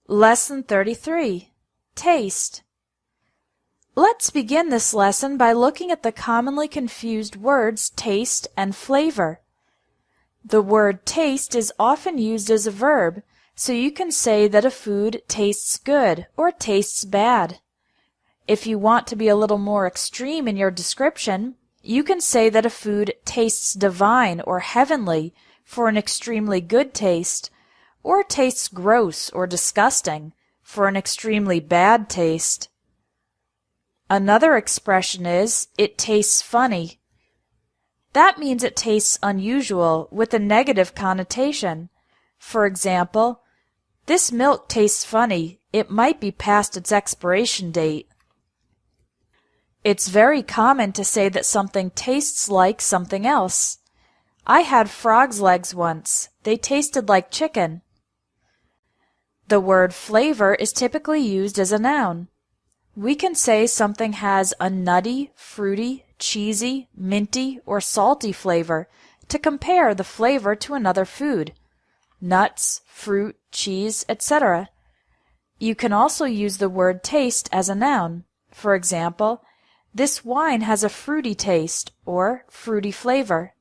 Lesson 33. Taste. Let's begin this lesson by looking at the commonly confused words taste and flavor. The word taste is often used as a verb, so you can say that a food tastes good or tastes bad. If you want to be a little more extreme in your description, you can say that a food tastes divine or heavenly for an extremely good taste, or tastes gross or disgusting for an extremely bad taste. Another expression is, it tastes funny. That means it tastes unusual with a negative connotation. For example, this milk tastes funny. It might be past its expiration date. It's very common to say that something tastes like something else. I had frog's legs once. They tasted like chicken. The word flavor is typically used as a noun. We can say something has a nutty, fruity, cheesy, minty, or salty flavor to compare the flavor to another food. Nuts, fruit, cheese, etc. You can also use the word taste as a noun. For example, this wine has a fruity taste or fruity flavor.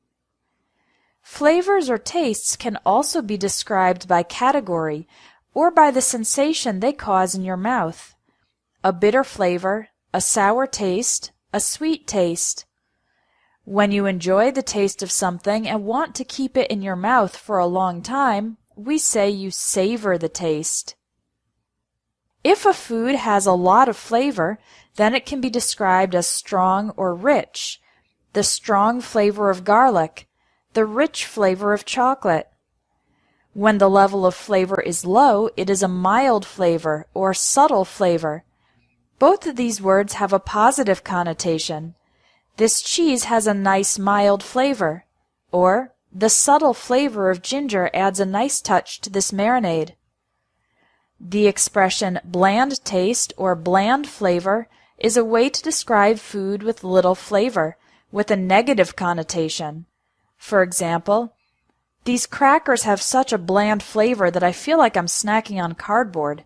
Flavors or tastes can also be described by category or by the sensation they cause in your mouth. A bitter flavor, a sour taste, a sweet taste. When you enjoy the taste of something and want to keep it in your mouth for a long time, we say you savor the taste. If a food has a lot of flavor, then it can be described as strong or rich. The strong flavor of garlic, the rich flavor of chocolate. When the level of flavor is low, it is a mild flavor or subtle flavor. Both of these words have a positive connotation. This cheese has a nice mild flavor, or the subtle flavor of ginger adds a nice touch to this marinade. The expression bland taste or bland flavor is a way to describe food with little flavor, with a negative connotation. For example, these crackers have such a bland flavor that I feel like I'm snacking on cardboard.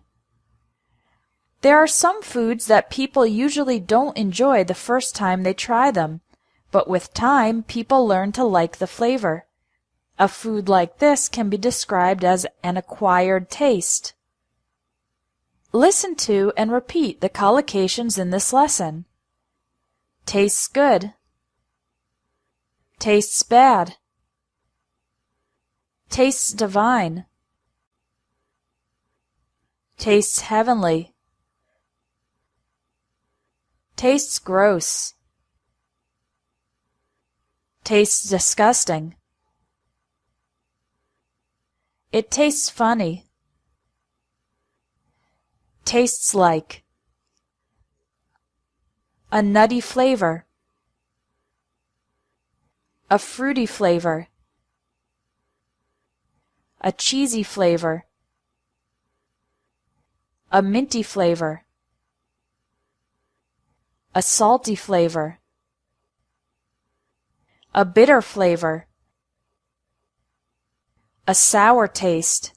There are some foods that people usually don't enjoy the first time they try them, but with time people learn to like the flavor. A food like this can be described as an acquired taste. Listen to and repeat the collocations in this lesson. Tastes good. Tastes bad. Tastes divine. Tastes heavenly. Tastes gross. Tastes disgusting. It tastes funny. Tastes like. A nutty flavor. A fruity flavor. A cheesy flavor. A minty flavor. A salty flavor. A bitter flavor. A sour taste.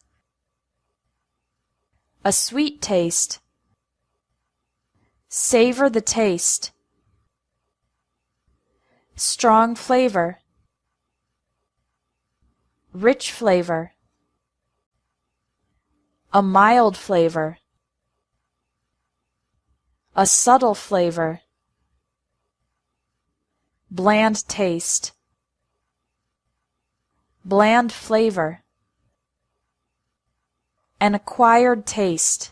A sweet taste. Savor the taste. Strong flavor. Rich flavor. A mild flavor. A subtle flavor. Bland taste. Bland flavor. An acquired taste.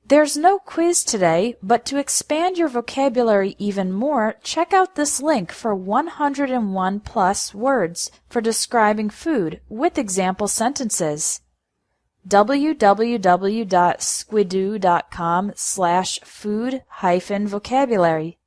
There's no quiz today, but to expand your vocabulary even more, check out this link for 101 plus words for describing food with example sentences. www.squidoo.com/food-vocabulary